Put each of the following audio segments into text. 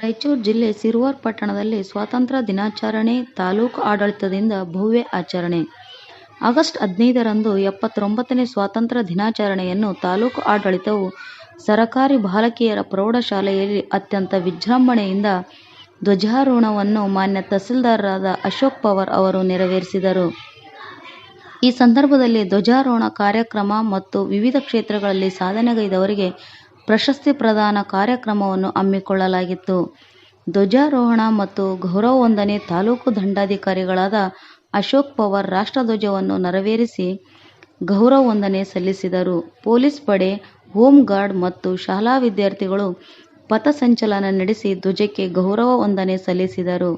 ರಾಯಚೂರು ಜಿಲ್ಲೆ ಸಿರುವಾರ್ ಪಟ್ಟಣದಲ್ಲಿ ಸ್ವಾತಂತ್ರ್ಯ ದಿನಾಚರಣೆ ತಾಲೂಕು ಆಡಳಿತದಿಂದ ಭವ್ಯ ಆಚರಣೆ. ಆಗಸ್ಟ್ 15ರಂದು 79ನೇ ಸ್ವಾತಂತ್ರ್ಯ ದಿನಾಚರಣೆಯನ್ನು ತಾಲೂಕು ಆಡಳಿತವು ಸರಕಾರಿ ಬಾಲಕಿಯರ ಪ್ರೌಢಶಾಲೆಯಲ್ಲಿ ಅತ್ಯಂತ ವಿಜೃಂಭಣೆಯಿಂದ ಧ್ವಜಾರೋಹಣವನ್ನು ಮಾನ್ಯ ತಹಸೀಲ್ದಾರರಾದ ಅಶೋಕ್ ಪವಾರ್ ಅವರು ನೆರವೇರಿಸಿದರು. ಈ ಸಂದರ್ಭದಲ್ಲಿ ಧ್ವಜಾರೋಹಣ ಕಾರ್ಯಕ್ರಮ ಮತ್ತು ವಿವಿಧ ಕ್ಷೇತ್ರಗಳಲ್ಲಿ ಸಾಧನೆಗೈದವರಿಗೆ ಪ್ರಶಸ್ತಿ ಪ್ರದಾನ ಕಾರ್ಯಕ್ರಮವನ್ನು ಹಮ್ಮಿಕೊಳ್ಳಲಾಗಿತ್ತು. ಧ್ವಜಾರೋಹಣ ಮತ್ತು ಗೌರವ ವಂದನೆ ತಾಲೂಕು ದಂಡಾಧಿಕಾರಿಗಳಾದ ಅಶೋಕ್ ಪವಾರ್ ರಾಷ್ಟ್ರಧ್ವಜವನ್ನು ನೆರವೇರಿಸಿ ಗೌರವ ವಂದನೆ ಸಲ್ಲಿಸಿದರು. ಪೊಲೀಸ್ ಪಡೆ, ಹೋಂ ಗಾರ್ಡ್ ಮತ್ತು ಶಾಲಾ ವಿದ್ಯಾರ್ಥಿಗಳು ಪಥಸಂಚಲನ ನಡೆಸಿ ಧ್ವಜಕ್ಕೆ ಗೌರವ ವಂದನೆ ಸಲ್ಲಿಸಿದರು.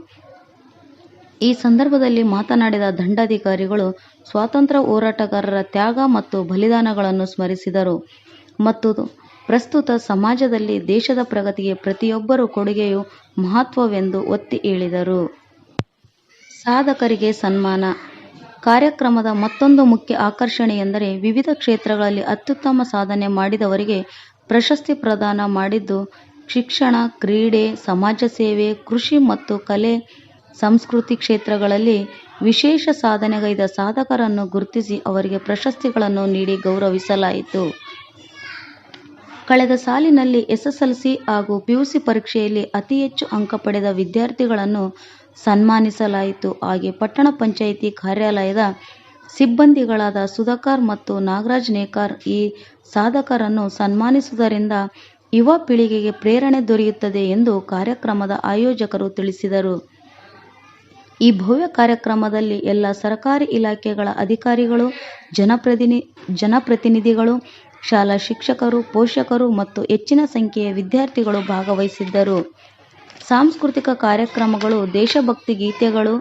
ಈ ಸಂದರ್ಭದಲ್ಲಿ ಮಾತನಾಡಿದ ದಂಡಾಧಿಕಾರಿಗಳು ಸ್ವಾತಂತ್ರ್ಯ ಹೋರಾಟಗಾರರ ತ್ಯಾಗ ಮತ್ತು ಬಲಿದಾನಗಳನ್ನು ಸ್ಮರಿಸಿದರು ಮತ್ತು ಪ್ರಸ್ತುತ ಸಮಾಜದಲ್ಲಿ ದೇಶದ ಪ್ರಗತಿಗೆ ಪ್ರತಿಯೊಬ್ಬರ ಕೊಡುಗೆಯು ಮಹತ್ವವೆಂದು ಒತ್ತಿ ಹೇಳಿದರು. ಸಾಧಕರಿಗೆ ಸನ್ಮಾನ. ಕಾರ್ಯಕ್ರಮದ ಮತ್ತೊಂದು ಮುಖ್ಯ ಆಕರ್ಷಣೆಯೆಂದರೆ ವಿವಿಧ ಕ್ಷೇತ್ರಗಳಲ್ಲಿ ಅತ್ಯುತ್ತಮ ಸಾಧನೆ ಮಾಡಿದವರಿಗೆ ಪ್ರಶಸ್ತಿ ಪ್ರದಾನ ಮಾಡಿದ್ದು, ಶಿಕ್ಷಣ, ಕ್ರೀಡೆ, ಸಮಾಜ ಸೇವೆ, ಕೃಷಿ ಮತ್ತು ಕಲೆ, ಸಂಸ್ಕೃತಿ ಕ್ಷೇತ್ರಗಳಲ್ಲಿ ವಿಶೇಷ ಸಾಧನೆಗೈದ ಸಾಧಕರನ್ನು ಗುರುತಿಸಿ ಅವರಿಗೆ ಪ್ರಶಸ್ತಿಗಳನ್ನು ನೀಡಿ ಗೌರವಿಸಲಾಯಿತು. ಕಳೆದ ಸಾಲಿನಲ್ಲಿ ಎಸ್ಎಸ್ಎಲ್ಸಿ ಹಾಗೂ ಪಿಯುಸಿ ಪರೀಕ್ಷೆಯಲ್ಲಿ ಅತಿ ಹೆಚ್ಚು ಅಂಕ ಪಡೆದ ವಿದ್ಯಾರ್ಥಿಗಳನ್ನು ಸನ್ಮಾನಿಸಲಾಯಿತು. ಹಾಗೆ ಪಟ್ಟಣ ಪಂಚಾಯಿತಿ ಕಾರ್ಯಾಲಯದ ಸಿಬ್ಬಂದಿಗಳಾದ ಸುಧಾಕರ್ ಮತ್ತು ನಾಗರಾಜ್ ನೇಕಾರ್ ಈ ಸಾಧಕರನ್ನು ಸನ್ಮಾನಿಸುವುದರಿಂದ ಯುವ ಪೀಳಿಗೆಗೆ ಪ್ರೇರಣೆ ದೊರೆಯುತ್ತದೆ ಎಂದು ಕಾರ್ಯಕ್ರಮದ ಆಯೋಜಕರು ತಿಳಿಸಿದರು. ಈ ಭವ್ಯ ಕಾರ್ಯಕ್ರಮದಲ್ಲಿ ಎಲ್ಲ ಸರ್ಕಾರಿ ಇಲಾಖೆಗಳ ಅಧಿಕಾರಿಗಳು, ಜನಪ್ರತಿನಿಧಿಗಳು, ಶಾಲಾ ಶಿಕ್ಷಕರು, ಪೋಷಕರು ಮತ್ತು ಹೆಚ್ಚಿನ ಸಂಖ್ಯೆಯ ವಿದ್ಯಾರ್ಥಿಗಳು ಭಾಗವಹಿಸಿದ್ದರು. ಸಾಂಸ್ಕೃತಿಕ ಕಾರ್ಯಕ್ರಮಗಳು, ದೇಶಭಕ್ತಿ ಗೀತೆಗಳು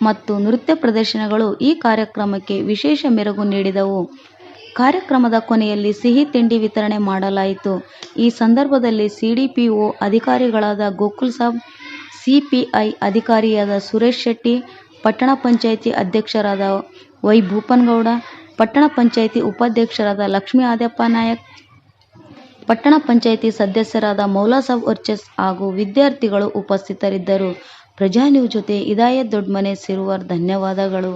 ಮತ್ತು ನೃತ್ಯ ಪ್ರದರ್ಶನಗಳು ಈ ಕಾರ್ಯಕ್ರಮಕ್ಕೆ ವಿಶೇಷ ಮೆರುಗು ನೀಡಿದವು. ಕಾರ್ಯಕ್ರಮದ ಕೊನೆಯಲ್ಲಿ ಸಿಹಿ ತಿಂಡಿ ವಿತರಣೆ ಮಾಡಲಾಯಿತು. ಈ ಸಂದರ್ಭದಲ್ಲಿ ಸಿಡಿಪಿಒ ಅಧಿಕಾರಿಗಳಾದ ಗೋಕುಲ್ ಸಾಬ್, ಸಿಪಿಐ ಅಧಿಕಾರಿಯಾದ ಸುರೇಶ್ ಶೆಟ್ಟಿ, ಪಟ್ಟಣ ಪಂಚಾಯಿತಿ ಅಧ್ಯಕ್ಷರಾದ ವೈ ಭೂಪನಗೌಡ, ಪಟ್ಟಣ ಪಂಚಾಯಿತಿ ಉಪಾಧ್ಯಕ್ಷರಾದ ಲಕ್ಷ್ಮೀ ಆದ್ಯಪ್ಪ ನಾಯಕ್, ಪಟ್ಟಣ ಪಂಚಾಯಿತಿ ಸದಸ್ಯರಾದ ಮೌಲಾಸಾಬ್ ವರ್ಚಸ್ ಹಾಗೂ ವಿದ್ಯಾರ್ಥಿಗಳು ಉಪಸ್ಥಿತರಿದ್ದರು. ಪ್ರಜಾನ್ಯೂಸ್ ಜೊತೆ ಇದಾಯತ್ ದೊಡ್ಮನೆ, ಸಿರುವಾರ್. ಧನ್ಯವಾದಗಳು.